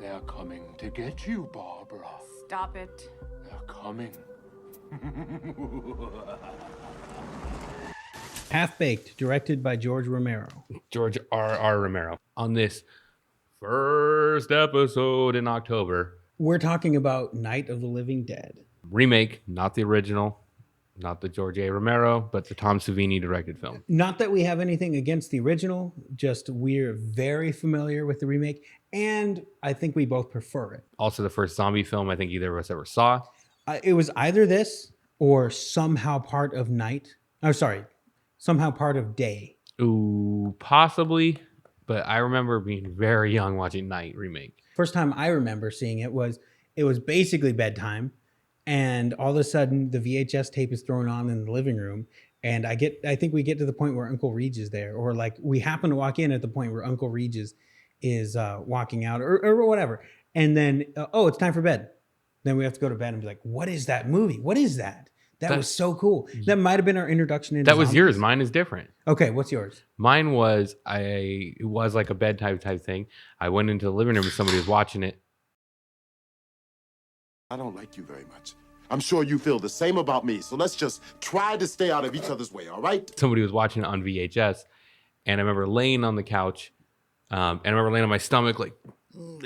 They're coming to get you, Barbara. Stop it. They're coming. Half-Baked, directed by George Romero. George R. Romero. On this first episode in October. We're talking about Night of the Living Dead. Remake, not the original, not the George A. Romero, but the Tom Savini directed film. Not that we have anything against the original, just we're very familiar with the remake, and I think we both prefer it. Also the first zombie film I think either of us ever saw. It was either this or somehow part of night. Oh, sorry. Somehow part of day. Ooh, possibly. But I remember being very young watching Night remake. First time I remember seeing it was basically bedtime. And all of a sudden the VHS tape is thrown on in the living room. And I think we get to the point where Uncle Regis is there. Or like we happen to walk in at the point where Uncle Regis is walking out or whatever. And then, it's time for bed. Then we have to go to bed and be like, what is that movie? What is that? That was so cool. That might have been our introduction into That was zombies. yours. Mine is different. Okay, what's yours? Mine was, it was like a bedtime type thing. I went into the living room and somebody was watching it. I don't like you very much. I'm sure you feel the same about me. So let's just try to stay out of each other's way, all right? Somebody was watching it on VHS. And I remember laying on the couch. And I remember laying on my stomach like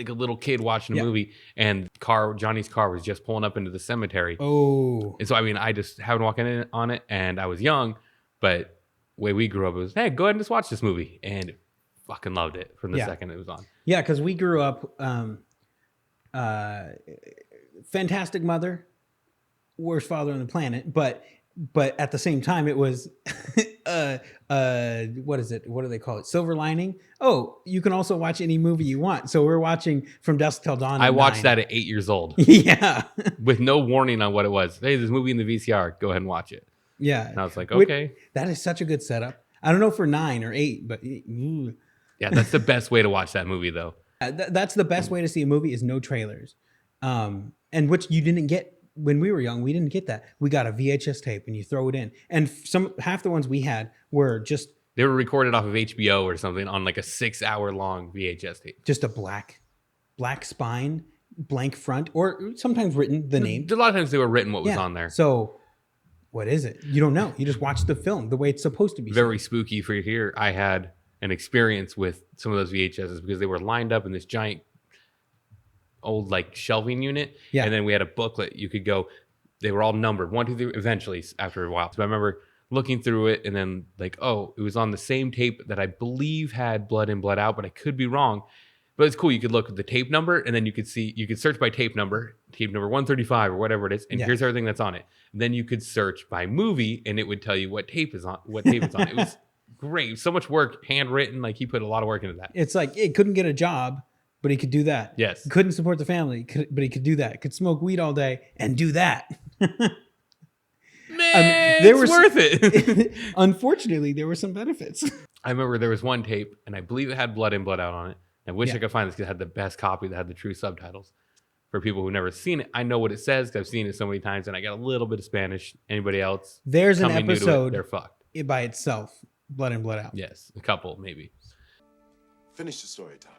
a little kid watching a movie. And Johnny's car was just pulling up into the cemetery. Oh. And so, I mean, I just happened to walk in on it. And I was young. But the way we grew up, it was, hey, go ahead and just watch this movie. And fucking loved it from the second it was on. Yeah, because we grew up... fantastic mother, worst father on the planet, but at the same time it was what is it? What do they call it? Silver lining. Oh, you can also watch any movie you want. So we're watching From Dusk Till Dawn. I watched that at 8 years old. Yeah. With no warning on what it was. Hey, this movie in the VCR. Go ahead and watch it. Yeah. And I was like, okay. That is such a good setup. I don't know for 9 or 8, but yeah, that's the best way to watch that movie though. That's the best way to see a movie is no trailers. And which you didn't get when we were young. We didn't get that. We got a VHS tape and you throw it in. And half the ones we had were just... They were recorded off of HBO or something on like a 6-hour long VHS tape. Just a black spine, blank front, or sometimes written the name. A lot of times they were written what was on there. So what is it? You don't know. You just watch the film the way it's supposed to be. Very spooky for here. I had an experience with some of those VHSs because they were lined up in this giant old like shelving unit. Yeah. And then we had a booklet. You could go, they were all numbered 1, 2, 3, eventually after a while. So I remember looking through it and then like, oh, it was on the same tape that I believe had Blood In, Blood Out, but I could be wrong. But it's cool. You could look at the tape number and then you could search by tape number 135 or whatever it is. And here's everything that's on it. And then you could search by movie and it would tell you what tape it's on. It was great. So much work, handwritten. Like he put a lot of work into that. It's like, it couldn't get a job, but he could do that. Yes. Couldn't support the family, but he could do that. Could smoke weed all day and do that. Man, it's worth it. Unfortunately, there were some benefits. I remember there was one tape, and I believe it had Blood In, Blood Out on it. I wish I could find this because it had the best copy that had the true subtitles. For people who've never seen it, I know what it says because I've seen it so many times, and I got a little bit of Spanish. Anybody else? There's an episode they're fucked. By itself, Blood In, Blood Out. Yes, a couple maybe. Finish the story, Tom.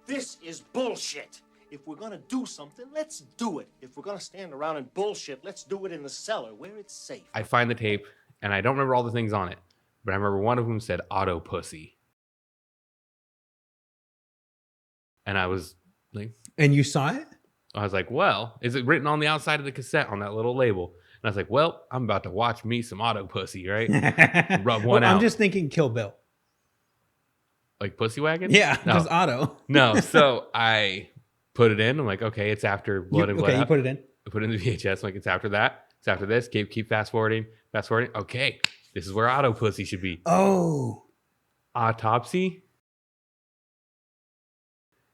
This is bullshit. If we're gonna do something, let's do it. If we're gonna stand around and bullshit, let's do it in the cellar where it's safe. I find the tape, and I don't remember all the things on it, but I remember one of them said "auto pussy," and I was like, "And you saw it?" I was like, "Well, is it written on the outside of the cassette on that little label?" And I was like, "Well, I'm about to watch me some auto pussy, right? Rub one out." I'm just thinking Kill Bill. Like Pussy Wagon? Yeah, just auto. No, so I put it in. I'm like, okay, it's after Blood In, Blood Out. Okay, you put it in. I put it in the VHS. I'm like, it's after that. It's after this. Keep fast forwarding. Okay, this is where auto pussy should be. Oh. Autopsy?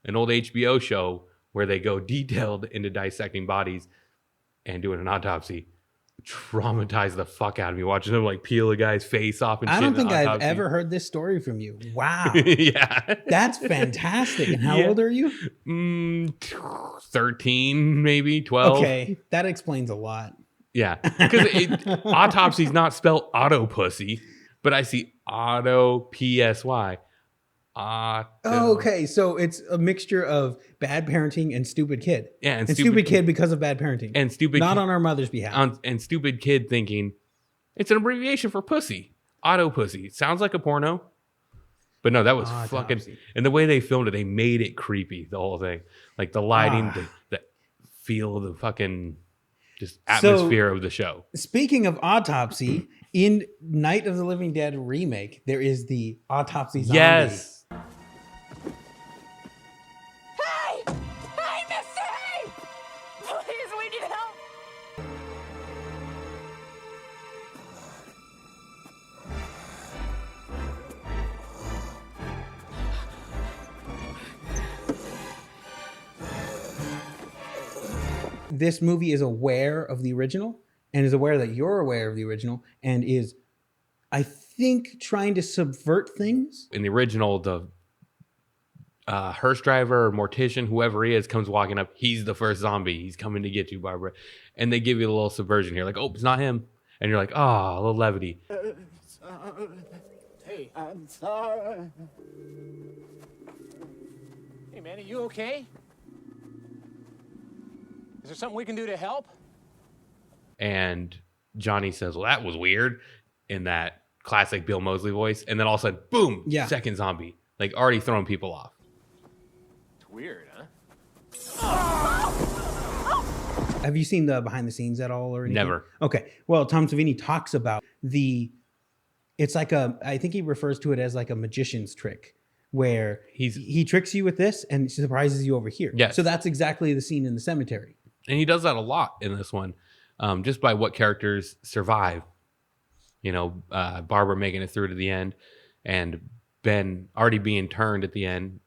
An old HBO show where they go detailed into dissecting bodies and doing an autopsy. Traumatized the fuck out of me watching them like peel a guy's face off and shit. I don't think I've ever heard this story from you. Wow. Yeah. That's fantastic. And how old are you? 13, maybe 12. Okay. That explains a lot. Yeah. Because autopsy's not spelled auto pussy, but I see auto PSY. Oh, okay. So it's a mixture of bad parenting and stupid kid. Yeah, and stupid kid because of bad parenting. And stupid not on our mother's behalf. And stupid kid thinking it's an abbreviation for pussy. Auto pussy. Sounds like a porno. But no, that was fucking... And the way they filmed it, they made it creepy, the whole thing. Like the lighting, the feel of the fucking just atmosphere of the show. Speaking of autopsy, in Night of the Living Dead remake, there is the autopsy zombie. Yes. Hey, mister! Please, we need help! This movie is aware of the original and is aware that you're aware of the original and is, I think, trying to subvert things. In the original, the hearse driver or mortician, whoever he is, comes walking up. He's the first zombie. He's coming to get you, Barbara. And they give you a little subversion here. Like, oh, it's not him. And you're like, oh, a little levity. Hey, I'm sorry. Hey, man, are you okay? Is there something we can do to help? And Johnny says, well, that was weird, in that classic Bill Moseley voice. And then all of a sudden, boom, second zombie. Like, already throwing people off. It's weird, huh? Have you seen the behind the scenes at all or anything? Never. Okay. Well, Tom Savini talks about it's like I think he refers to it as like a magician's trick, where he tricks you with this and surprises you over here. Yes. So that's exactly the scene in the cemetery. And he does that a lot in this one, just by what characters survive. You know, Barbara making it through to the end, and Ben already being turned at the end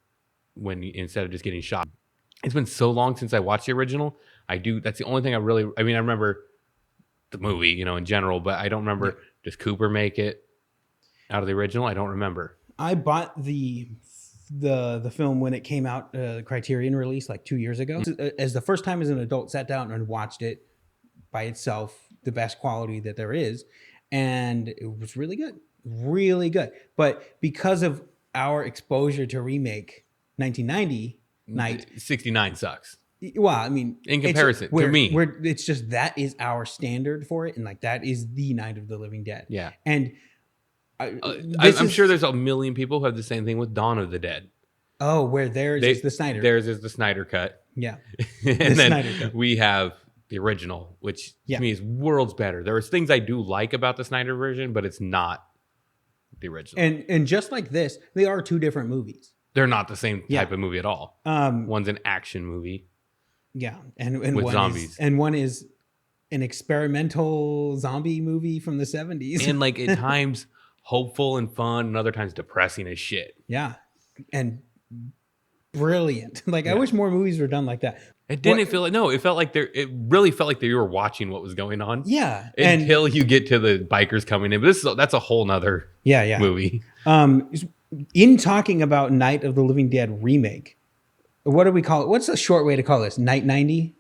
instead of just getting shot. It's been so long since I watched the original. That's the only thing I remember the movie, you know, in general, but I don't remember, does Cooper make it out of the original? I don't remember. I bought the film when it came out, Criterion release like 2 years ago. As the first time as an adult, sat down and watched it by itself, the best quality that there is. And it was really good. Really good. But because of our exposure to remake 1990 Night, 69 sucks. Well, I mean, in comparison to me, it's just that is our standard for it, and like that is the Night of the Living Dead. Yeah, and I'm sure there's a million people who have the same thing with Dawn of the Dead. Oh, where theirs is the Snyder. Theirs is the Snyder cut. Yeah, and then we have the original, which to me is worlds better. There was things I do like about the Snyder version, but it's not the original. And just like this, they are two different movies. They're not the same type of movie at all. One's an action movie. Yeah, and with one zombies. And one is an experimental zombie movie from the 70s. And like at times hopeful and fun, and other times depressing as shit. Yeah, and brilliant. Like I wish more movies were done like that. It didn't feel like it felt like it really felt like you were watching what was going on. Yeah, until you get to the bikers coming in. But that's a whole nother movie. In talking about Night of the Living Dead remake, what do we call it? What's a short way to call this? Night 90?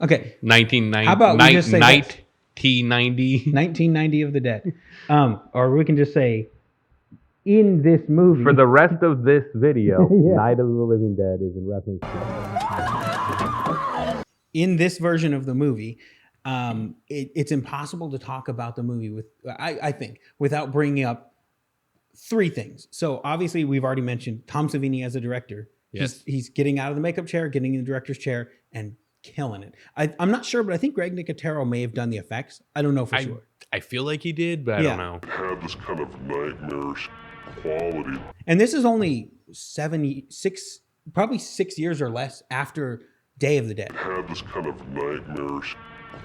Okay. 1990. How about we just say Night T90? 1990 of the Dead. Or we can just say, in this movie. For the rest of this video, Night of the Living Dead is in reference to. In this version of the movie, it's impossible to talk about the movie I think, without bringing up three things. So obviously we've already mentioned Tom Savini as a director. Yes. He's getting out of the makeup chair, getting in the director's chair, and killing it. I'm not sure, but I think Greg Nicotero may have done the effects. I don't know for sure. I feel like he did, but I don't know. It had this kind of nightmarish quality. And this is only probably 6 years or less after Day of the Dead. It had this kind of nightmarish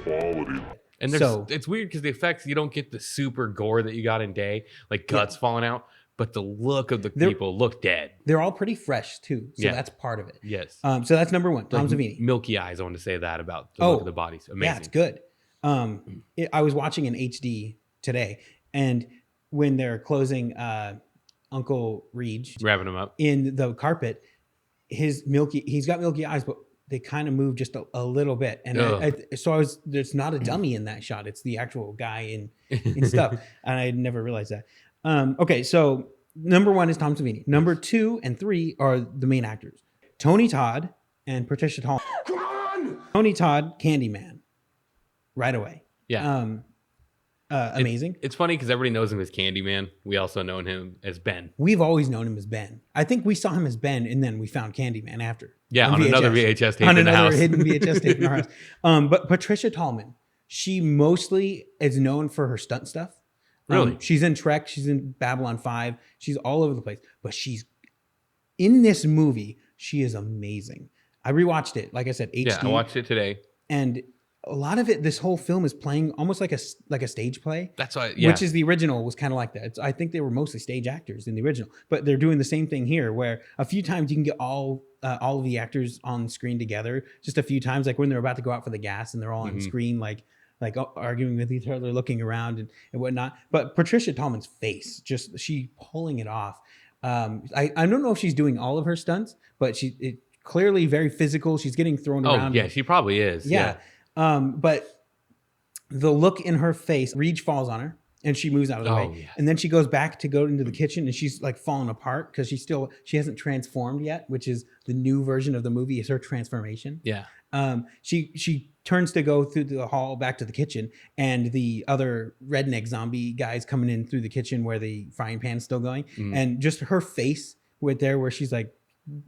quality. And it's weird because the effects, you don't get the super gore that you got in Day, like guts falling out, but the look of the people look dead. They're all pretty fresh too, so that's part of it. Yes. So that's number one, Tom Savini. Milky eyes, I want to say that about the look of the bodies. Amazing. Yeah, it's good. I was watching in HD today, and when they're closing Uncle Reed, wrapping him up in the carpet, he's got milky eyes, but they kind of move just a little bit. And there's not a dummy in that shot. It's the actual guy in stuff. And I never realized that. Okay. So Number 1 is Tom Savini. Number 2 and 3 are the main actors. Tony Todd and Patricia Tallman. Come on! Tony Todd, Candyman. Right away. Yeah. Amazing. It's funny because everybody knows him as Candyman. We also know him as Ben. We've always known him as Ben. I think we saw him as Ben, and then we found Candyman after. Yeah, on another VHS tape on in the another house. hidden VHS tape in our house. But Patricia Tallman, she mostly is known for her stunt stuff. Really? She's in Trek. She's in Babylon 5. She's all over the place. But she's in this movie. She is amazing. I rewatched it. Like I said, HD. Yeah, I watched it today. And a lot of it, this whole film is playing almost like a stage play. That's why, Which is the original was kind of like that. I think they were mostly stage actors in the original, but they're doing the same thing here, where a few times you can get all of the actors on screen together. Just a few times, like when they're about to go out for the gas and they're all on screen, like arguing with each other, looking around and whatnot. But Patricia Tallman's face, just she pulling it off. I don't know if she's doing all of her stunts, but it clearly very physical. She's getting thrown around. Oh yeah, she probably is. Yeah. But the look in her face, Reach falls on her and she moves out of the way. Yes. And then she goes back to go into the kitchen and she's like falling apart because she hasn't transformed yet, which is the new version of the movie is her transformation. Yeah. She turns to go through the hall back to the kitchen and the other redneck zombie guys coming in through the kitchen where the frying pan's still going. And just her face with there where she's like,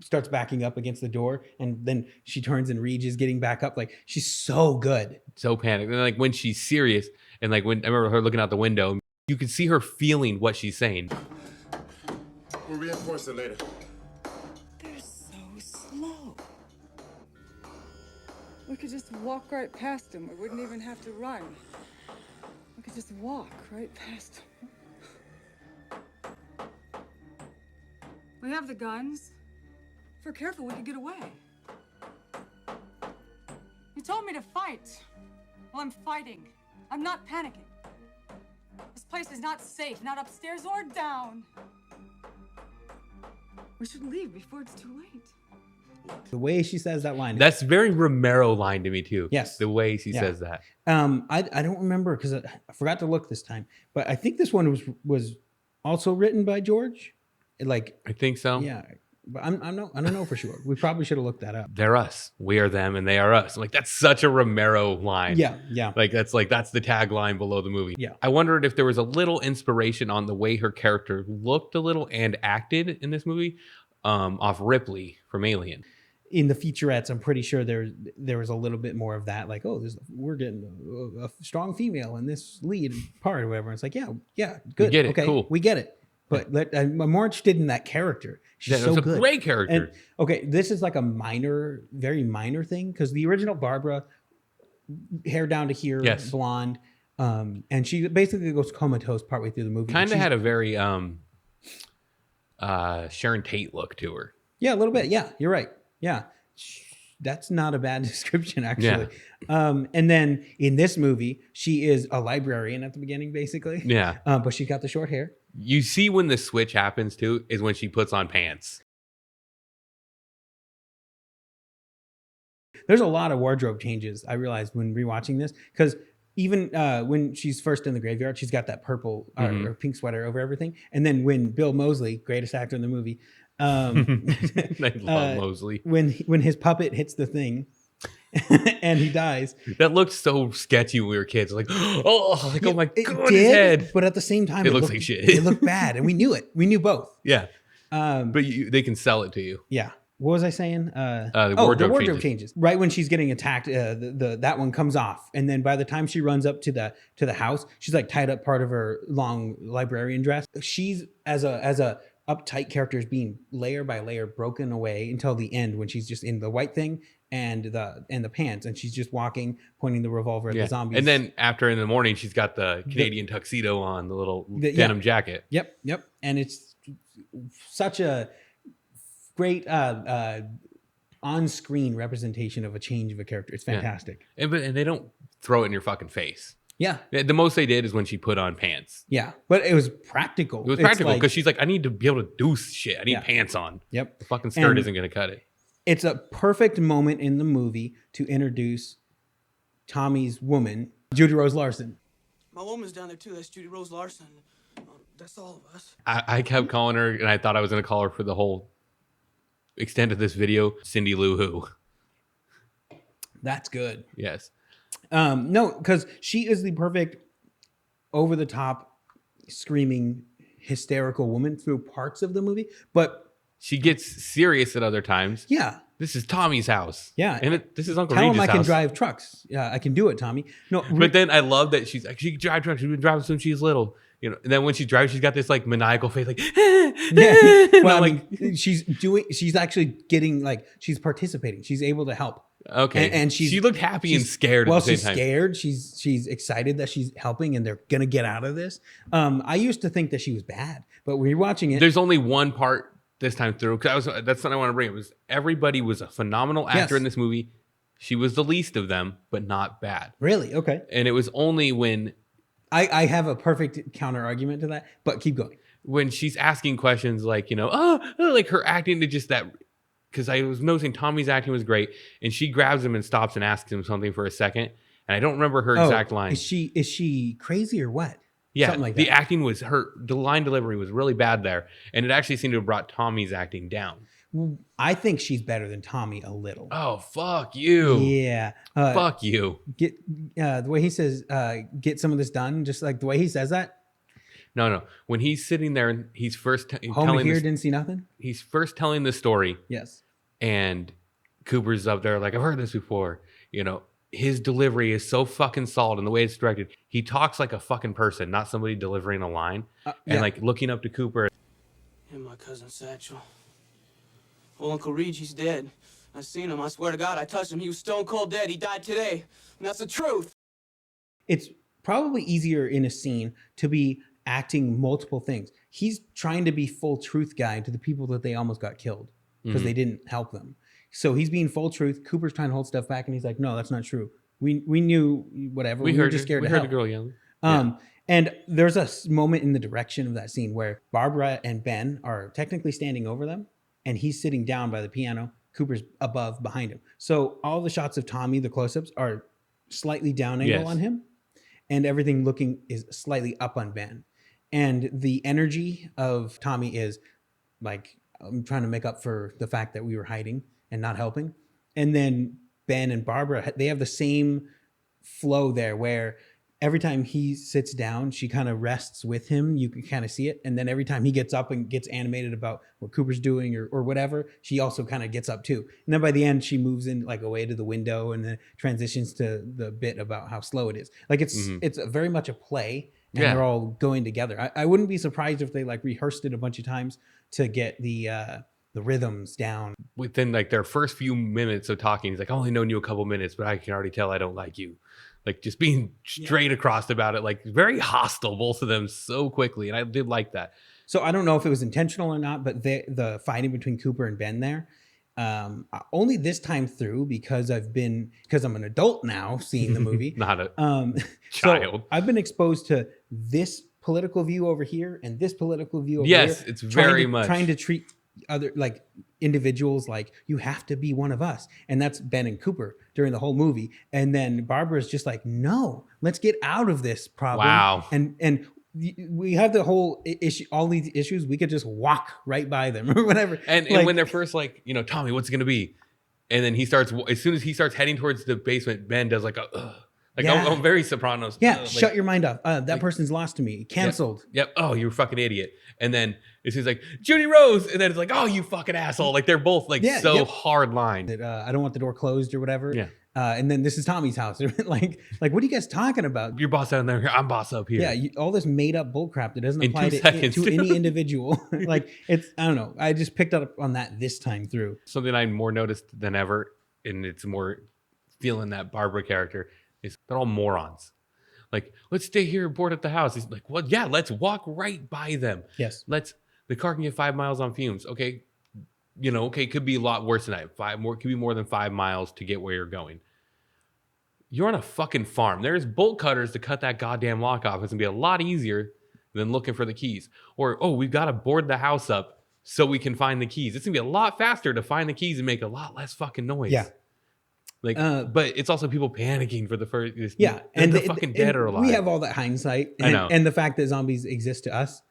starts backing up against the door and then she turns and Reed is getting back up. Like she's so good. So panicked. And like when she's serious and like when I remember her looking out the window, you could see her feeling what she's saying. We'll reinforce it later. They're so slow. We could just walk right past them. We wouldn't even have to run. We could just walk right past them. We have the guns. If we're careful, we could get away. You told me to fight. Well, I'm fighting. I'm not panicking. This place is not safe, not upstairs or down. We should leave before it's too late. The way she says that line. That's very Romero line to me too. Yes. The way she says that. I don't remember because I forgot to look this time, but I think this one was also written by George. Like I think so. Yeah. But I don't know for sure. We probably should have looked that up. They're us. We are them and they are us. Like that's such a Romero line. Yeah, yeah. Like that's the tagline below the movie. Yeah. I wondered if there was a little inspiration on the way her character looked a little and acted in this movie off Ripley from Alien. In the featurettes, I'm pretty sure there was a little bit more of that. Like, we're getting a strong female in this lead part or whatever. It's like, yeah, good. We get it. Okay, cool. We get it. But I'm more interested in that character. She's so good. It's a great character. And, okay, this is like a very minor thing because the original Barbara, hair down to here, yes. blonde, and she basically goes comatose partway through the movie. Kind of had a very Sharon Tate look to her. Yeah, a little bit. Yeah, you're right. Yeah, that's not a bad description actually. Yeah. And then in this movie, she is a librarian at the beginning, basically. Yeah. But she's got the short hair. You see when the switch happens too is when she puts on pants. There's a lot of wardrobe changes I realized when rewatching this because even when she's first in the graveyard, she's got that purple or pink sweater over everything. And then when Bill Moseley, greatest actor in the movie, I love Moseley. When his puppet hits the thing and he dies. That looked so sketchy when we were kids. Like, oh my God, did, his head. But at the same time, it looks like shit. It looked bad, and we knew it. We knew both. Yeah. But they can sell it to you. Yeah. What was I saying? The wardrobe changes. Right when she's getting attacked, that one comes off, and then by the time she runs up to the house, she's like tied up part of her long librarian dress. She's as a uptight character is being layer by layer broken away until the end when she's just in the white thing and the pants, and she's just walking, pointing the revolver at the zombies. And then after in the morning, she's got the Canadian tuxedo on, the little denim jacket. Yep. And it's such a great on-screen representation of a change of a character. It's fantastic. Yeah. And they don't throw it in your fucking face. Yeah. The most they did is when she put on pants. Yeah. But it was practical. It was practical because she's like, I need to be able to do shit. I need pants on. Yep. The fucking skirt isn't going to cut it. It's a perfect moment in the movie to introduce Tommy's woman, Judy Rose Larson. My woman's down there too. That's Judy Rose Larson. That's all of us. I kept calling her, and I thought I was going to call her for the whole extent of this video, Cindy Lou Who. That's good. Yes. No, because she is the perfect over-the-top, screaming, hysterical woman through parts of the movie, but she gets serious at other times. Yeah. This is Tommy's house. Yeah. And this is Uncle Tell Regis' him I can house. drive trucks. Yeah, I can do it, Tommy. No, but then I love that she's like, she can drive trucks. She's been driving since she's little. You know, and then when she drives, she's got this like maniacal face, like, yeah. Well, like, she's actually getting like, she's participating. She's able to help. Okay. And she looked happy and scared at the same time. Scared. She's excited that she's helping and they're going to get out of this. I used to think that she was bad, but when you're watching it. There's only one part this time through. That's what I want to bring. It was everybody was a phenomenal actor in this movie. She was the least of them, but not bad. Really? Okay. And it was only when I have a perfect counter argument to that, but keep going. When she's asking questions like, you know, like her acting to just that, because I was noticing Tommy's acting was great, and she grabs him and stops and asks him something for a second, and I don't remember her exact line. Is she crazy or what? Yeah, something like the that. acting was the line delivery was really bad there, and it actually seemed to have brought Tommy's acting down. I think she's better than Tommy a little. Oh, fuck you. Yeah. Fuck you. Get the way he says, get some of this done, just like the way he says that. No. When he's sitting there and he's first home here didn't see nothing. He's first telling the story. Yes. And Cooper's up there like, I've heard this before. You know, his delivery is so fucking solid, and the way it's directed, he talks like a fucking person, not somebody delivering a line. And like looking up to Cooper. And my cousin Satchel. Well, Uncle Reggie's dead. I seen him. I swear to God, I touched him. He was stone cold dead. He died today. And that's the truth. It's probably easier in a scene to be acting multiple things. He's trying to be full truth guy to the people that they almost got killed because they didn't help them. So he's being full truth. Cooper's trying to hold stuff back, and he's like, "No, that's not true. We knew whatever. We were just scared to help." We heard the girl yelling. And there's a moment in the direction of that scene where Barbara and Ben are technically standing over them, and he's sitting down by the piano. Cooper's above, behind him. So all the shots of Tommy, the close-ups, are slightly down angle on him, and everything looking is slightly up on Ben. And the energy of Tommy is like, I'm trying to make up for the fact that we were hiding and not helping. And then Ben and Barbara, they have the same flow there where every time he sits down, she kind of rests with him. You can kind of see it. And then every time he gets up and gets animated about what Cooper's doing or whatever, she also kind of gets up too. And then by the end, she moves in like away to the window and then transitions to the bit about how slow it is. Like it's very much a play, and they're all going together. I wouldn't be surprised if they like rehearsed it a bunch of times to get the rhythms down. Within like their first few minutes of talking, he's like, "I've only known you a couple minutes, but I can already tell I don't like you." Like just being straight across about it, like very hostile, both of them so quickly. And I did like that. So I don't know if it was intentional or not, but the fighting between Cooper and Ben there, only this time through because I'm an adult now seeing the movie. Not a So child. I've been exposed to this political view over here and this political view over here. Yes, it's very much trying to treat other like individuals like you have to be one of us, and that's Ben and Cooper during the whole movie. And then Barbara's just like, no, let's get out of this problem. Wow. And we have the whole issue, all these issues. We could just walk right by them or whatever. And when they're first like, you know, Tommy, what's it gonna be? And then he starts, as soon as he starts heading towards the basement, Ben does like a like I'm very Sopranos. Yeah, shut your mind off. That person's lost to me. Canceled. Yep. Oh, you're a fucking idiot. And then it's like Judy Rose, and then it's like, oh, you fucking asshole. Like they're both like hard line. I don't want the door closed or whatever. Yeah. And then this is Tommy's house. like what are you guys talking about? You're boss down there. I'm boss up here. Yeah. All this made up bullcrap that doesn't apply to any individual. Like it's, I don't know. I just picked up on that this time through. Something I more noticed than ever, and it's more feeling that Barbara character, is they're all morons. Like, let's stay here bored at the house. He's like, well, yeah, let's walk right by them. Yes. The car can get 5 miles on fumes. Okay. You know, okay, it could be a lot worse than that. Could be more than 5 miles to get where you're going. You're on a fucking farm. There's bolt cutters to cut that goddamn lock off. It's gonna be a lot easier than looking for the keys. Or, oh, we've got to board the house up so we can find the keys. It's gonna be a lot faster to find the keys and make a lot less fucking noise. Yeah. Like, but it's also people panicking for the first. Yeah, and they're fucking dead or alive. We have all that hindsight, and the fact that zombies exist to us.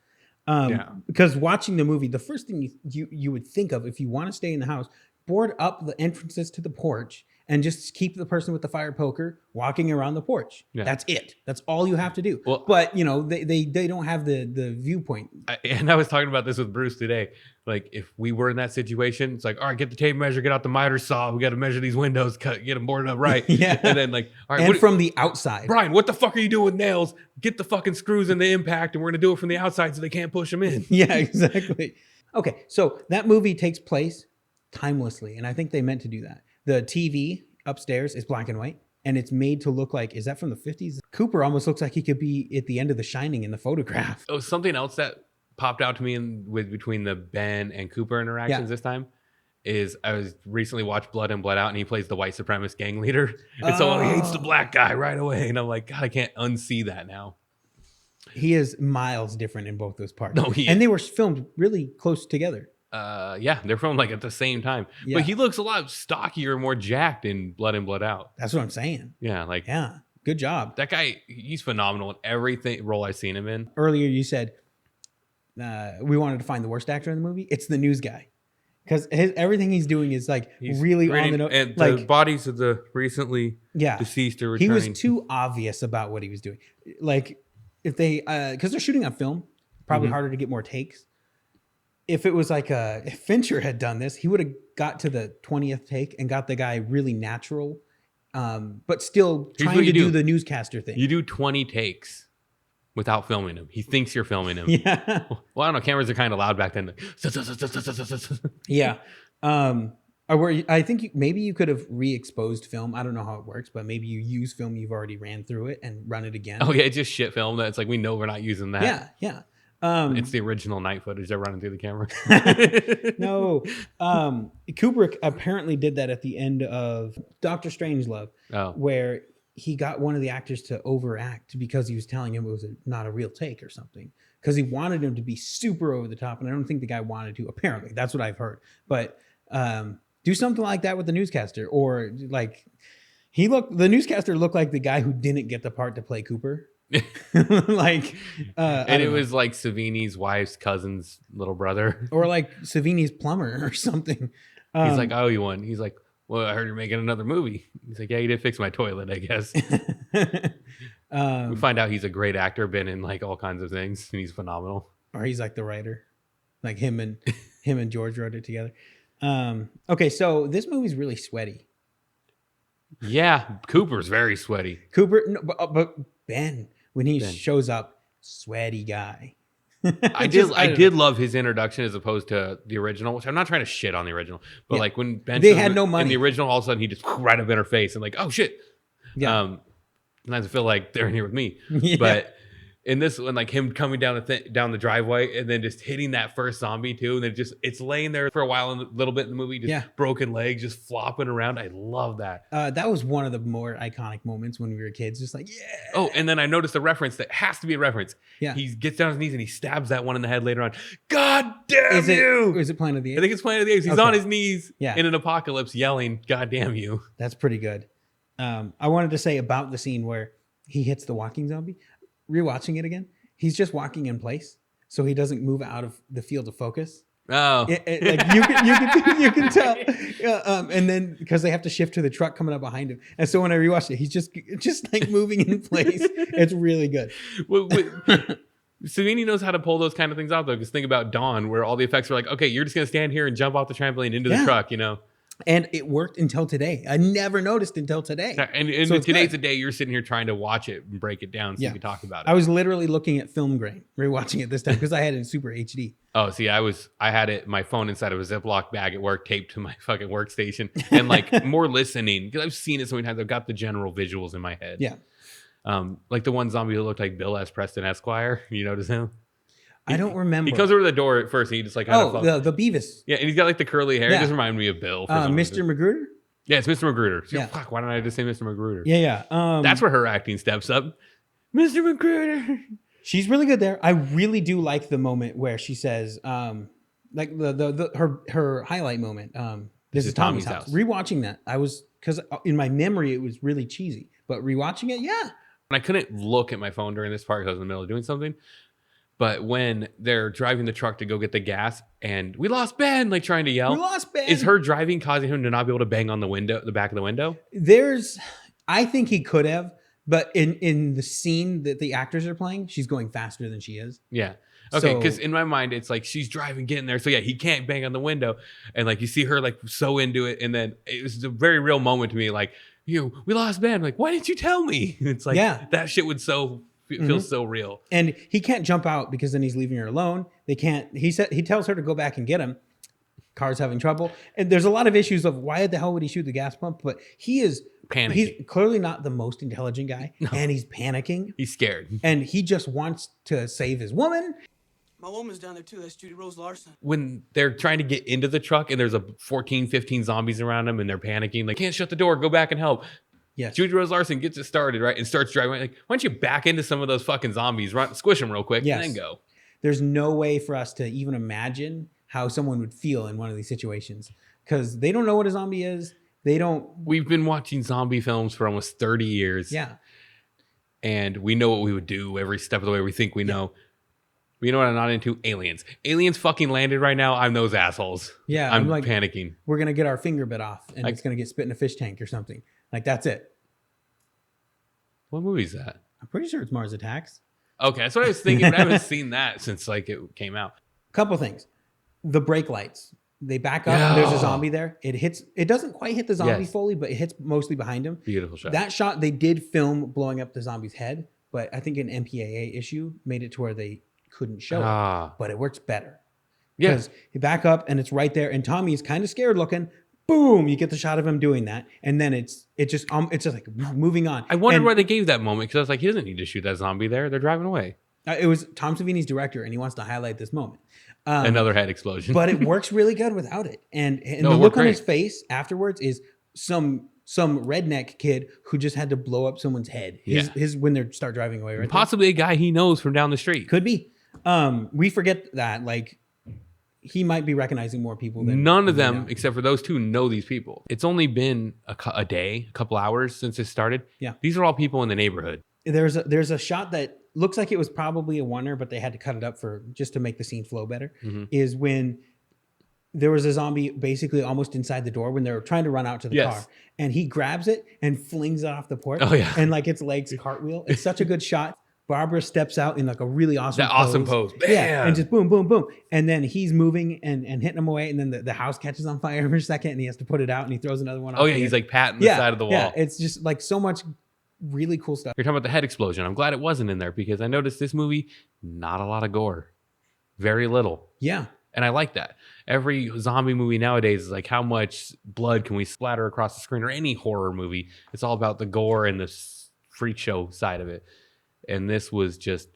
Because watching the movie, the first thing you would think of if you want to stay in the house, board up the entrances to the porch and just keep the person with the fire poker walking around the porch. Yeah. That's it. That's all you have to do. Well, but you know, they don't have the viewpoint. And I was talking about this with Bruce today. Like if we were in that situation, it's like, all right, get the tape measure, get out the miter saw. We got to measure these windows, get them boarded up right. Yeah. And then like, all right. And from the outside. Brian, what the fuck are you doing with nails? Get the fucking screws in the impact and we're going to do it from the outside so they can't push them in. Yeah, exactly. Okay. So that movie takes place timelessly. And I think they meant to do that. The TV upstairs is black and white. And it's made to look like, is that from the 50s? Cooper almost looks like he could be at the end of The Shining in the photograph. Oh, something else that popped out to me between the Ben and Cooper interactions this time is I was recently watched Blood and Blood Out and he plays the white supremacist gang leader. And so he hates the black guy right away. And I'm like, God, I can't unsee that now. He is miles different in both those parts. No, and they were filmed really close together. Yeah, they're filmed like at the same time. Yeah. But he looks a lot stockier and more jacked in Blood and Blood Out. That's what I'm saying. Yeah, like good job. That guy, he's phenomenal in everything role I've seen him in. Earlier you said we wanted to find the worst actor in the movie. It's the news guy. Because everything he's doing is like really on the nose. And like, the bodies of the recently deceased are returning. He was too obvious about what he was doing. Like if they, because they're shooting on film, probably harder to get more takes. If it was like if Fincher had done this, he would have got to the 20th take and got the guy really natural, but still trying to do the newscaster thing. You do 20 takes without filming him. He thinks you're filming him. Yeah. Well, I don't know. Cameras are kind of loud back then. Yeah. I think maybe you could have re-exposed film. I don't know how it works, but maybe you use film you've already ran through it and run it again. Oh yeah, it's just shit film. That's like we know we're not using that. Yeah, yeah. It's the original night footage they're running through the camera. No. Kubrick apparently did that at the end of Dr. Strangelove, where he got one of the actors to overact because he was telling him it was not a real take or something. Because he wanted him to be super over the top, and I don't think the guy wanted to. Apparently, that's what I've heard. But do something like that with the newscaster, or like the newscaster looked like the guy who didn't get the part to play Cooper. Like and it was like Savini's wife's cousin's little brother, or like Savini's plumber or something. He's like, I owe you one. He's like, well, I heard you're making another movie. He's like, yeah, you did fix my toilet, I guess. We find out he's a great actor, been in like all kinds of things, and he's phenomenal. Or he's like the writer, like him and George wrote it together. Okay, so this movie's really sweaty. Yeah, Cooper's very sweaty. Cooper, no, but Ben, when he shows up, sweaty guy. I did love his introduction as opposed to the original, which I'm not trying to shit on the original, but like when Ben had no money in the original, all of a sudden he just right up in her face and like, oh shit. Yeah. Sometimes I feel like they're in here with me, yeah. But in this one, like him coming down down the driveway and then just hitting that first zombie too, and then it's laying there for a while, a little bit in the movie, just broken legs, just flopping around. I love that. That was one of the more iconic moments when we were kids. Just like, yeah. Oh, and then I noticed a reference that has to be a reference. Yeah. He gets down on his knees and he stabs that one in the head later on. God damn you! Is it Planet of the Apes? I think it's Planet of the Apes. He's on his knees in an apocalypse yelling, God damn you. That's pretty good. I wanted to say about the scene where he hits the walking zombie. Rewatching it again. He's just walking in place, so he doesn't move out of the field of focus. Oh, like you can tell. And then because they have to shift to the truck coming up behind him, and so when I rewatched it, he's just like moving in place. It's really good. Savini knows how to pull those kind of things out though. Because think about Dawn, where all the effects are like, okay, you're just gonna stand here and jump off the trampoline into the truck, you know. And it worked until today. I never noticed until today. And so today's the day you're sitting here trying to watch it and break it down so you can talk about it. I was literally looking at film grain, rewatching it this time because I had it in super HD. Oh, see, I had my phone inside of a Ziploc bag at work taped to my fucking workstation and like more listening because I've seen it so many times. I've got the general visuals in my head. Yeah. Like the one zombie who looked like Bill S. Preston Esquire. You notice him? I don't remember. He comes over the door at first and he just like the Beavis. Yeah, and he's got like the curly hair. It just reminded me of Bill. Mr. Magruder? Yeah, it's Mr. Magruder. So, yeah. Fuck, why don't I just say Mr. Magruder? Yeah. That's where her acting steps up. Mr. Magruder. She's really good there. I really do like the moment where she says, like her highlight moment. This is Tommy's house. Rewatching that, because in my memory it was really cheesy, but rewatching it, yeah. And I couldn't look at my phone during this part because I was in the middle of doing something. But when they're driving the truck to go get the gas and we lost Ben, like trying to yell. We lost Ben. Is her driving causing him to not be able to bang on the back of the window? I think he could have, but in the scene that the actors are playing, she's going faster than she is. Yeah. Okay, because in my mind, it's like she's driving, getting there. So yeah, he can't bang on the window. And like you see her like so into it. And then it was a very real moment to me, like, we lost Ben. I'm like, why didn't you tell me? It's like that shit would feel so real. And he can't jump out because then he's leaving her alone. They can't, he tells her to go back and get him. Car's having trouble. And there's a lot of issues of why the hell would he shoot the gas pump? But he is panicking. He's clearly not the most intelligent guy. No. And he's panicking. He's scared. And he just wants to save his woman. My woman's down there too. That's Judy Rose Larson. When they're trying to get into the truck and there's 15 zombies around them and they're panicking, like, can't shut the door, go back and help. Yes. Judy Rose Larson gets it started, right? And starts driving. Like, why don't you back into some of those fucking zombies, squish them real quick, and then go. There's no way for us to even imagine how someone would feel in one of these situations because they don't know what a zombie is. We've been watching zombie films for almost 30 years. Yeah. And we know what we would do every step of the way. We think we know. You know what I'm not into? Aliens. Aliens fucking landed right now. I'm those assholes. Yeah. I'm like, panicking. We're going to get our finger bit off and it's going to get spit in a fish tank or something. Like, that's it. What movie is that? I'm pretty sure it's Mars Attacks. Okay. That's what I was thinking. But I haven't seen that since like it came out. Couple things. The brake lights. They back up. And there's a zombie there. It doesn't quite hit the zombie fully, but it hits mostly behind him. Beautiful shot. That shot, they did film blowing up the zombie's head, but I think an MPAA issue made it to where they couldn't show it, but it works better. Because you back up and it's right there, and Tommy's kind of scared looking. Boom! You get the shot of him doing that, and then it's just like moving on. I wondered why they gave that moment because I was like, he doesn't need to shoot that zombie there. They're driving away. It was Tom Savini's director, and he wants to highlight this moment. Another head explosion, but it works really good without it. And the look on his face afterwards is some redneck kid who just had to blow up someone's head. His when they start driving away, right? Possibly a guy he knows from down the street. Could be. We forget that like he might be recognizing more people than none of them except for those two know these people. It's only been a couple hours since it started. Yeah, these are all people in the neighborhood. There's a shot that looks like it was probably a oneer, but they had to cut it up just to make the scene flow better. Is when there was a zombie basically almost inside the door when they were trying to run out to the car, and he grabs it and flings it off the porch. Oh yeah, and like its legs cartwheel. It's such a good shot. Barbara steps out in like a really awesome pose. Bam! Yeah, and just boom, boom, boom. And then he's moving and hitting him away. And then the house catches on fire for a second and he has to put it out and he throws another one off. Oh, yeah, he's like patting the side of the wall. Yeah, it's just like so much really cool stuff. You're talking about the head explosion. I'm glad it wasn't in there because I noticed this movie, not a lot of gore. Very little. Yeah. And I like that. Every zombie movie nowadays is like, how much blood can we splatter across the screen, or any horror movie? It's all about the gore and the freak show side of it. And this was just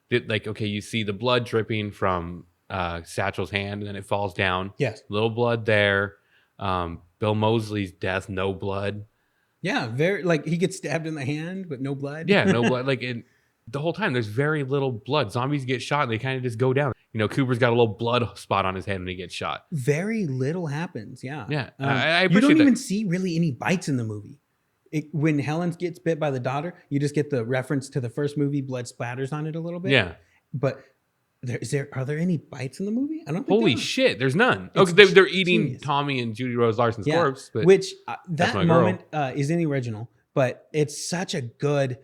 like, okay, you see the blood dripping from Satchel's hand and then it falls down. Yes. Little blood there. Bill Moseley's death, no blood. Yeah. Very like he gets stabbed in the hand, but no blood. Yeah, no blood. Like the whole time there's very little blood. Zombies get shot and they kind of just go down. You know, Cooper's got a little blood spot on his head when he gets shot. Very little happens. Yeah. Yeah. I appreciate you don't even that. see really any bites in the movie. When Helen gets bit by the daughter, you just get the reference to the first movie. Blood splatters on it a little bit. Yeah, but are there any bites in the movie? I don't think Holy shit, there's none. Okay, they're eating genius. Tommy and Judy Rose Larson's corpse, but which that moment is in the original, but it's such a good.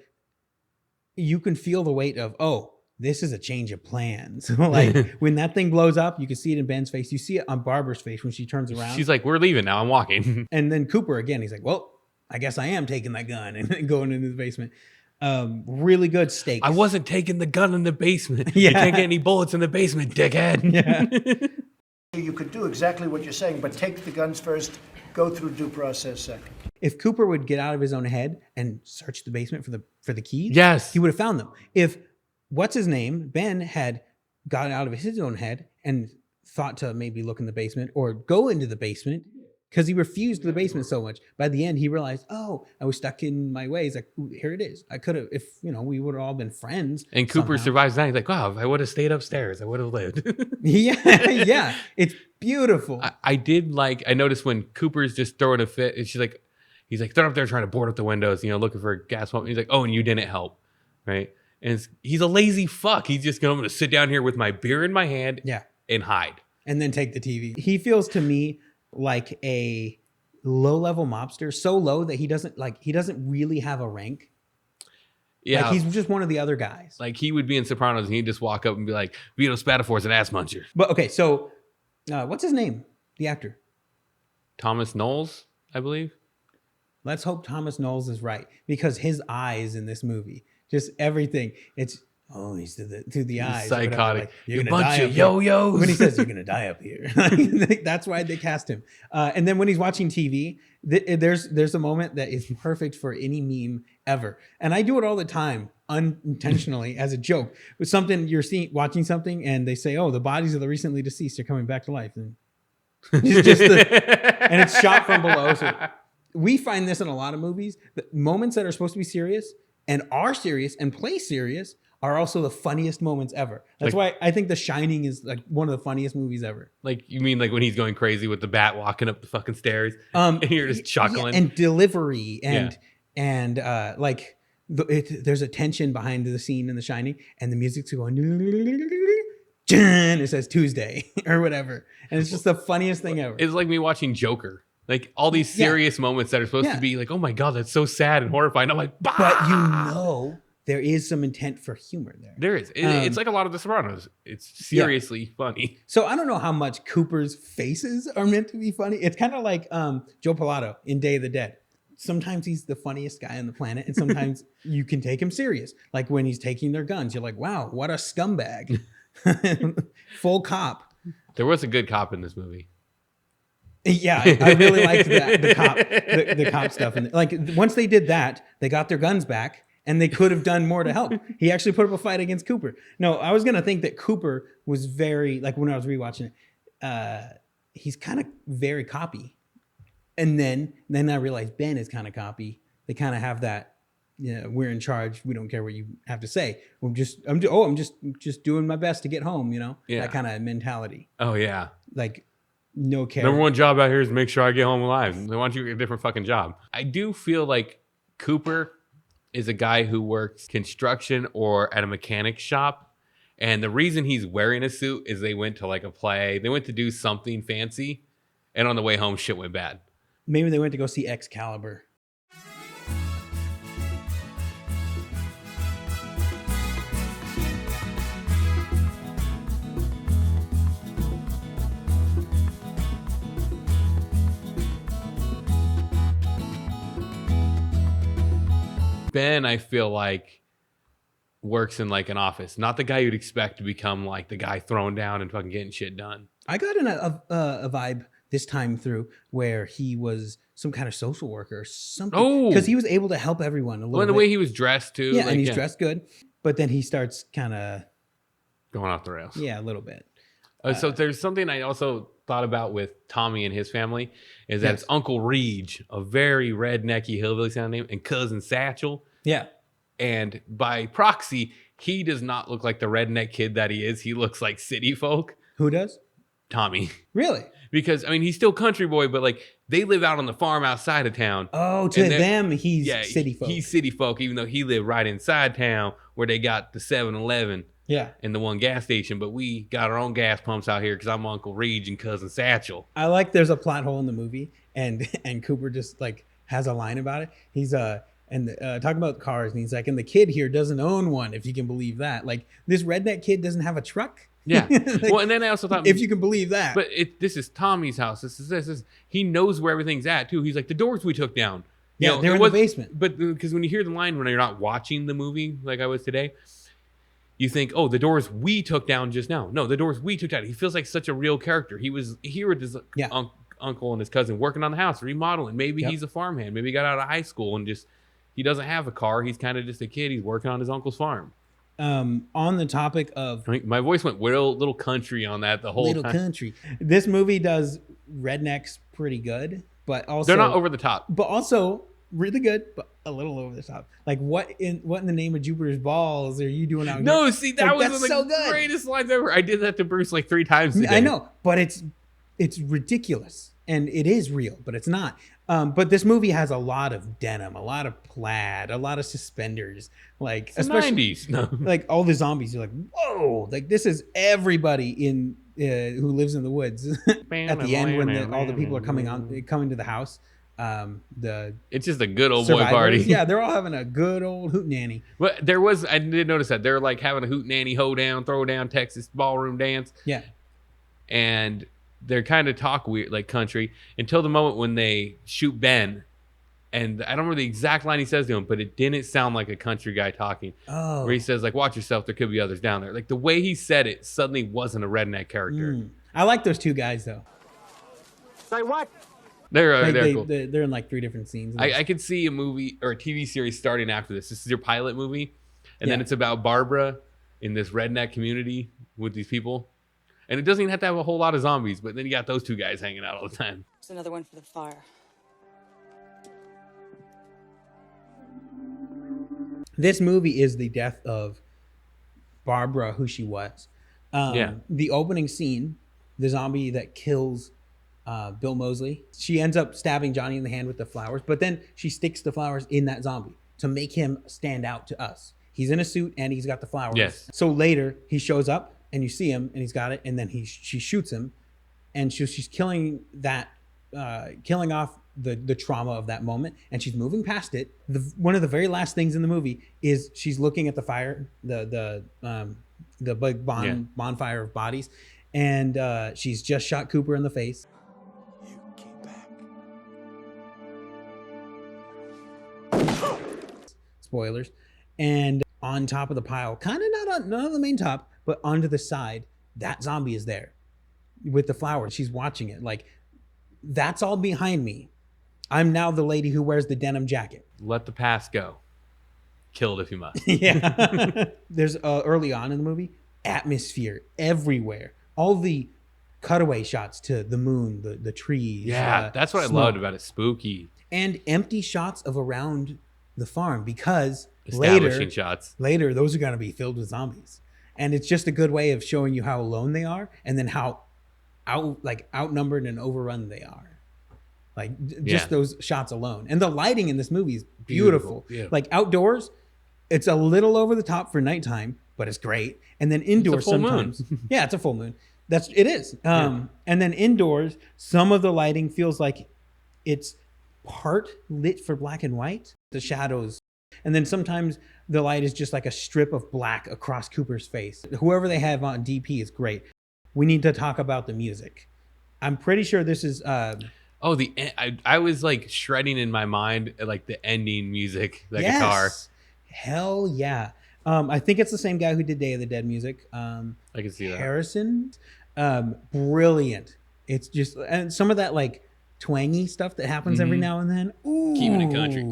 You can feel the weight of this is a change of plans. Like when that thing blows up, you can see it in Ben's face. You see it on Barbara's face when she turns around. She's like, "We're leaving now. I'm walking." And then Cooper again. He's like, "Well, I guess I am taking that gun and going into the basement." Really good stakes. I wasn't taking the gun in the basement. You can't get any bullets in the basement, dickhead. Yeah. You could do exactly what you're saying, but take the guns first, go through due process second. If Cooper would get out of his own head and search the basement for the keys, yes, he would have found them. If what's his name, Ben, had gotten out of his own head and thought to maybe look in the basement or go into the basement, because he refused the basement so much. By the end, he realized, I was stuck in my ways. Like, here it is. I could have, if, we would have all been friends. And Cooper survives that. He's like, wow, if I would have stayed upstairs, I would have lived. Yeah. It's beautiful. I noticed when Cooper's just throwing a fit, and he's like, they're up there trying to board up the windows, looking for a gas pump. And he's like, oh, and you didn't help, right? And he's a lazy fuck. He's just going to sit down here with my beer in my hand and hide. And then take the TV. He feels to me like a low-level mobster, so low that he doesn't really have a rank. Yeah. Like he's just one of the other guys. Like he would be in Sopranos and he'd just walk up and be like, Vito Spatafor's an ass muncher. But okay, so what's his name? The actor? Thomas Knowles, I believe. Let's hope Thomas Knowles is right, because his eyes in this movie, just everything. It's he's to the eyes. Psychotic. Like, you're gonna bunch of yo-yos. When he says you're gonna die up here, that's why they cast him. And then when he's watching TV, there's a moment that is perfect for any meme ever, and I do it all the time unintentionally as a joke. With something you're watching something, and they say, "Oh, the bodies of the recently deceased are coming back to life," and and it's shot from below. So we find this in a lot of movies. The moments that are supposed to be serious and are serious and play serious are also the funniest moments ever. That's why I think The Shining is like one of the funniest movies ever. Like, you mean like when he's going crazy with the bat walking up the fucking stairs and you're just chuckling? Yeah, and delivery and like there's a tension behind the scene in The Shining, and the music's going, it says Tuesday or whatever. And it's just the funniest thing ever. It's like me watching Joker. Like all these serious moments that are supposed to be like, oh my God, that's so sad and horrifying. I'm like, bah! But you know, there is some intent for humor there. There is. It's like a lot of The Sopranos. It's seriously funny. So I don't know how much Cooper's faces are meant to be funny. It's kind of like Joe Pilato in Day of the Dead. Sometimes he's the funniest guy on the planet, and sometimes you can take him serious. Like when he's taking their guns, you're like, wow, what a scumbag. Full cop. There was a good cop in this movie. Yeah, I really liked that the cop stuff. And like once they did that, they got their guns back, and they could have done more to help. He actually put up a fight against Cooper. No, I was gonna think that Cooper was very, like when I was rewatching it, he's kind of very coppy. And then I realized Ben is kind of coppy. They kind of have that, we're in charge. We don't care what you have to say. I'm just doing my best to get home. That kind of mentality. Oh yeah, like no care. Number one job out here is to make sure I get home alive. They want you to get a different fucking job. I do feel like Cooper is a guy who works construction or at a mechanic shop, and the reason he's wearing a suit is they went to like a play. They went to do something fancy, and on the way home, shit went bad. Maybe they went to go see Excalibur. Ben, I feel like, works in like an office. Not the guy you'd expect to become like the guy thrown down and fucking getting shit done. I got in a vibe this time through where he was some kind of social worker or something. Oh, because he was able to help everyone a little bit. The way he was dressed too. Yeah, like, and he's dressed good. But then he starts kind of going off the rails. Yeah, a little bit. So there's something I also thought about with Tommy and his family is that it's Uncle Reg, a very rednecky hillbilly sound name, and Cousin Satchel. Yeah. And by proxy, he does not look like the redneck kid that he is. He looks like city folk. Who does? Tommy. Really? Because, I mean, he's still country boy, but like they live out on the farm outside of town. Oh, to them, he's city folk. He's city folk, even though he lived right inside town where they got the 7-Eleven. Yeah. And the one gas station, but we got our own gas pumps out here because I'm Uncle Reg and Cousin Satchel. I like there's a plot hole in the movie, and Cooper just like has a line about it. He's talking about cars, and he's like, and the kid here doesn't own one, if you can believe that. Like this redneck kid doesn't have a truck. Yeah. Like, well, and then I also thought, if you can believe that. But this is Tommy's house. This is he knows where everything's at too. He's like, the doors we took down. Yeah, they're in the basement. But because when you hear the line when you're not watching the movie like I was today, you think, oh, the doors we took down just now. No, the doors we took down. He feels like such a real character. He was here with his uncle and his cousin working on the house, remodeling. Maybe he's a farmhand. Maybe he got out of high school and just he doesn't have a car. He's kind of just a kid. He's working on his uncle's farm. On the topic of... I mean, my voice went little country on that the whole time. Little country. This movie does rednecks pretty good, but also... They're not over the top. But also really good, but a little over the top. Like, what in the name of Jupiter's balls are you doing out here? No, see, that was that's so good. Greatest lines ever. I did that to Bruce like 3 times today. I know, but it's ridiculous. and it is real, but it's not. But this movie has a lot of denim, a lot of plaid, a lot of suspenders, like it's especially 90s. No. Like all the zombies. You're like, whoa! Like this is everybody in who lives in the woods. At the end, when all the people are coming to the house, it's just a good old survivors, boy party. Yeah, they're all having a good old hootenanny. But I did notice that they're like having a hootenanny, hoedown, throwdown, Texas ballroom dance. Yeah, and they're kind of talk weird like country until the moment when they shoot Ben, and I don't remember the exact line he says to him, but it didn't sound like a country guy talking. Oh, where he says like, "Watch yourself, there could be others down there." Like the way he said it suddenly wasn't a redneck character. I like those two guys though. Say what? They're cool. They're in like 3 different scenes. I could see a movie or a TV series starting after this. This is your pilot movie, and then it's about Barbara in this redneck community with these people. And it doesn't even have to have a whole lot of zombies, but then you got those two guys hanging out all the time. There's another one for the fire. This movie is the death of Barbara, who she was. The opening scene, the zombie that kills Bill Moseley, she ends up stabbing Johnny in the hand with the flowers, but then she sticks the flowers in that zombie to make him stand out to us. He's in a suit and he's got the flowers. Yes. So later he shows up and you see him and he's got it, and then she shoots him, and she's killing off the trauma of that moment, and she's moving past it. One of the very last things in the movie is she's looking at the fire, the big bonfire of bodies, and she's just shot Cooper in the face. You came back. Spoilers. And on top of the pile, kind of not on the main top, but onto the side, that zombie is there with the flowers. She's watching it. Like, that's all behind me. I'm now the lady who wears the denim jacket. Let the past go. Kill it if you must. Yeah. There's early on in the movie, atmosphere everywhere. All the cutaway shots to the moon, the trees. Yeah, that's what smoke. I loved about it. Spooky. And empty shots of around the farm, because establishing shots. Later, those are going to be filled with zombies. And it's just a good way of showing you how alone they are, and then how outnumbered and overrun they are. Like just those shots alone. And the lighting in this movie is beautiful. Yeah. Like outdoors, it's a little over the top for nighttime, but it's great. And then indoors sometimes. Yeah, it's a full moon. It is. And then indoors, some of the lighting feels like it's part lit for black and white, the shadows. And then sometimes the light is just like a strip of black across Cooper's face. Whoever they have on DP is great. We need to talk about the music. I'm pretty sure this is... I was like shredding in my mind like the ending music, the guitar. Hell yeah. I think it's the same guy who did Day of the Dead music. I can see that. Harrison. Brilliant. It's just... And some of that like twangy stuff that happens every now and then. Ooh. Keeping it country.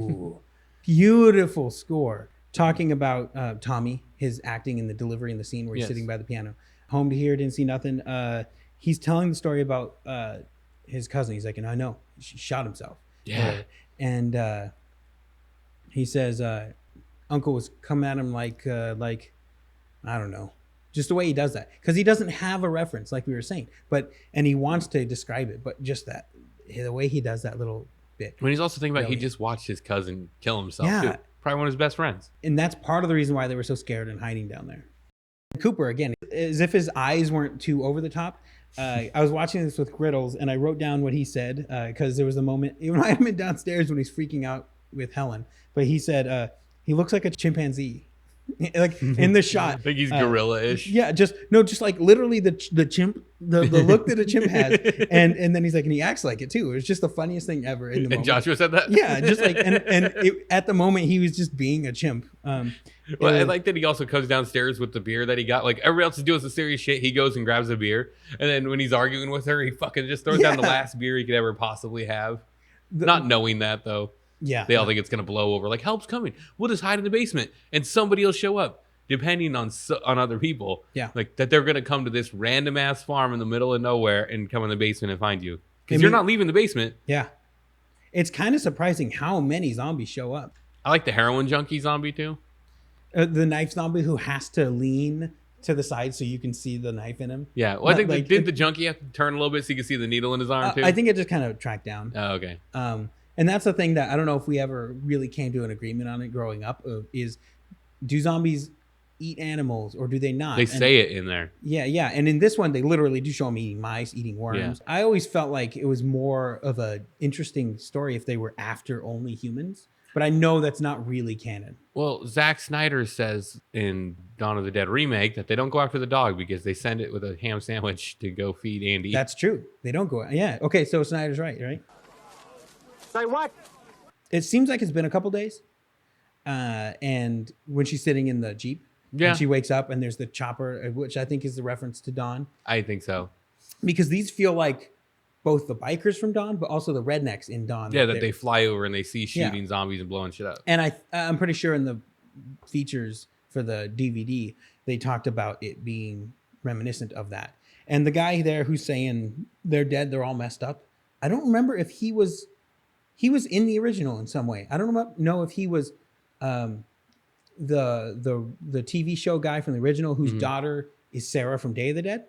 Beautiful score. Talking about Tommy, his acting and the delivery in the scene where he's sitting by the piano. Home to Hear, Didn't See Nothing. He's telling the story about his cousin. He's like, I know, he shot himself. Yeah. And he says, Uncle was coming at him like, I don't know, just the way he does that. Because he doesn't have a reference, like we were saying. And he wants to describe it, but just that, the way he does that little bit. When he's also thinking about, he just watched his cousin kill himself too. Probably one of his best friends. And that's part of the reason why they were so scared and hiding down there. Cooper, again, as if his eyes weren't too over the top. I was watching this with Griddles, and I wrote down what he said, because there was a moment, even I am downstairs when he's freaking out with Helen, but he said, he looks like a chimpanzee. Like in the shot. I think he's gorilla-ish. Yeah, just like literally the chimp, the look that a chimp has, and then he's like, and he acts like it too. It was just the funniest thing ever in the moment. And Joshua said that? Yeah, just like, at the moment he was just being a chimp. Well, I like that he also comes downstairs with the beer that he got. Like everybody else is doing some serious shit, he goes and grabs a beer, and then when he's arguing with her, he fucking just throws down the last beer he could ever possibly have. Not knowing that though. Yeah. They all think it's going to blow over. Like, help's coming. We'll just hide in the basement and somebody will show up, depending on other people. Yeah. Like, that they're going to come to this random ass farm in the middle of nowhere and come in the basement and find you. Because you're not leaving the basement. Yeah. It's kind of surprising how many zombies show up. I like the heroin junkie zombie, too. The knife zombie who has to lean to the side so you can see the knife in him. Yeah, well, I think did the junkie have to turn a little bit so you can see the needle in his arm too? I think it just kind of tracked down. Oh, okay. And that's the thing that I don't know if we ever really came to an agreement on it growing up. Is do zombies eat animals or do they not? They say it in there. Yeah. And in this one, they literally do show them eating mice, eating worms. Yeah. I always felt like it was more of a interesting story if they were after only humans. But I know that's not really canon. Well, Zack Snyder says in Dawn of the Dead remake that they don't go after the dog because they send it with a ham sandwich to go feed Andy. That's true. They don't go. Yeah. Okay. So Snyder's right? Say what? It seems like it's been a couple days. And when she's sitting in the Jeep, and she wakes up and there's the chopper, which I think is the reference to Dawn. I think so. Because these feel like both the bikers from Dawn, but also the rednecks in Dawn. Yeah, that they fly over and they see shooting zombies and blowing shit up. And I'm pretty sure in the features for the DVD, they talked about it being reminiscent of that. And the guy there who's saying they're dead, they're all messed up. I don't remember if he was in the original in some way. I don't know if he was the TV show guy from the original whose daughter is Sarah from Day of the Dead.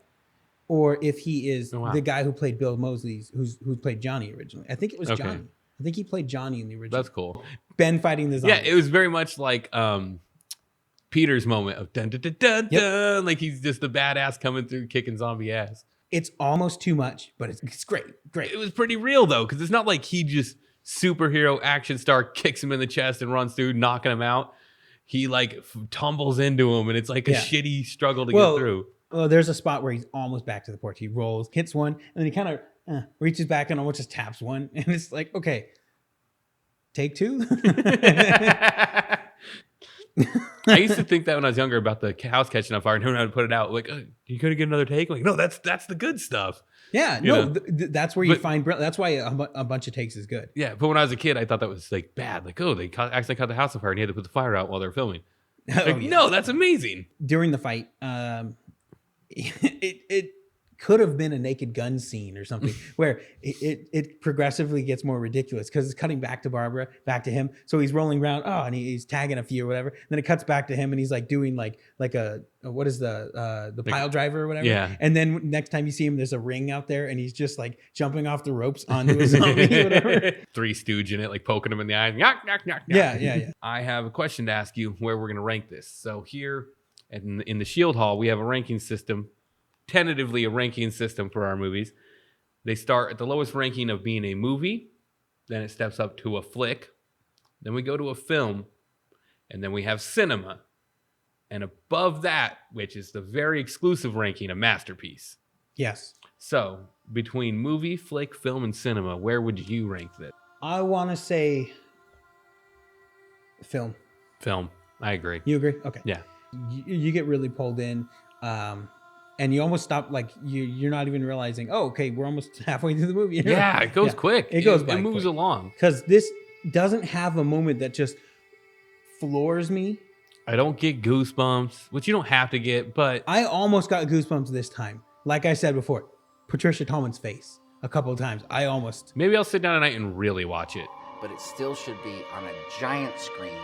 Or if he is the guy who played Bill Moseley, who played Johnny originally. I think it was Johnny. I think he played Johnny in the original. That's cool. Ben fighting the zombies. Yeah, it was very much like Peter's moment of dun dun dun dun dun. Like he's just the badass coming through kicking zombie ass. It's almost too much, but it's great. It was pretty real though, because it's not like he just superhero action star kicks him in the chest and runs through, knocking him out. He like tumbles into him, and it's like a shitty struggle to get through. Well, there's a spot where he's almost back to the porch. He rolls, hits one, and then he kind of reaches back and almost just taps one. And it's like, okay, take two. I used to think that when I was younger about the house catching on fire and knowing how to put it out. Like, you could get another take. Like, no, that's the good stuff. Yeah, that's where you find. That's why a bunch of takes is good. Yeah, but when I was a kid, I thought that was like bad. Like, they accidentally caught the house on fire and he had to put the fire out while they're filming. Like, no, that's amazing. During the fight, it could have been a Naked Gun scene or something where it progressively gets more ridiculous because it's cutting back to Barbara, back to him. So he's rolling around, and he's tagging a few or whatever. Then it cuts back to him and he's like doing like a what is the pile driver or whatever. Yeah. And then next time you see him, there's a ring out there and he's just like jumping off the ropes onto a zombie or whatever. Three Stooge in it, like poking him in the eye. Knock, knock, knock, knock. Yeah. I have a question to ask you where we're going to rank this. So here in the Shield Hall, we have a ranking system. Tentatively a ranking system for our movies. They start at the lowest ranking of being a movie, then it steps up to a flick, then we go to a film, and then we have cinema. And above that, which is the very exclusive ranking, a masterpiece. Yes. So, between movie, flick, film, and cinema, where would you rank this? I want to say film. Film. I agree. You agree? Okay. Yeah. You get really pulled in. And you almost stop, like you're not even realizing, okay, we're almost halfway through the movie. Yeah, it goes quick. It goes by. It moves quick. Along. Because this doesn't have a moment that just floors me. I don't get goosebumps, which you don't have to get, but I almost got goosebumps this time. Like I said before, Patricia Tallman's face a couple of times. I almost. Maybe I'll sit down tonight and really watch it. But it still should be on a giant screen,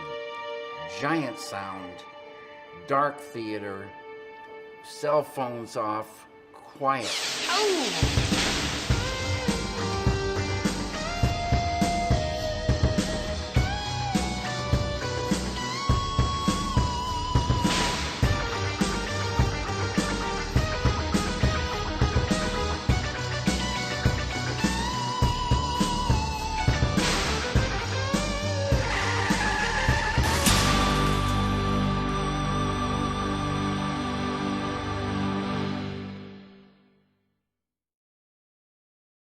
giant sound, dark theater. Cell phones off, quiet. Oh!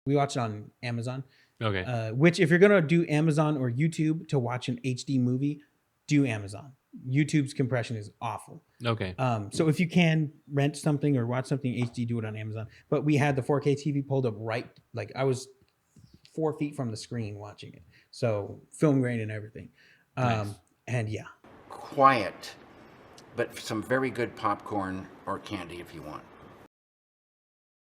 We watch it on Amazon. Okay. Which, if you're going to do Amazon or YouTube to watch an HD movie, do Amazon. YouTube's compression is awful. Okay. So if you can rent something or watch something HD, do it on Amazon. But we had the 4K TV pulled up right, like I was 4 feet from the screen watching it. So film grain and everything. Nice. And yeah. Quiet, but some very good popcorn or candy if you want.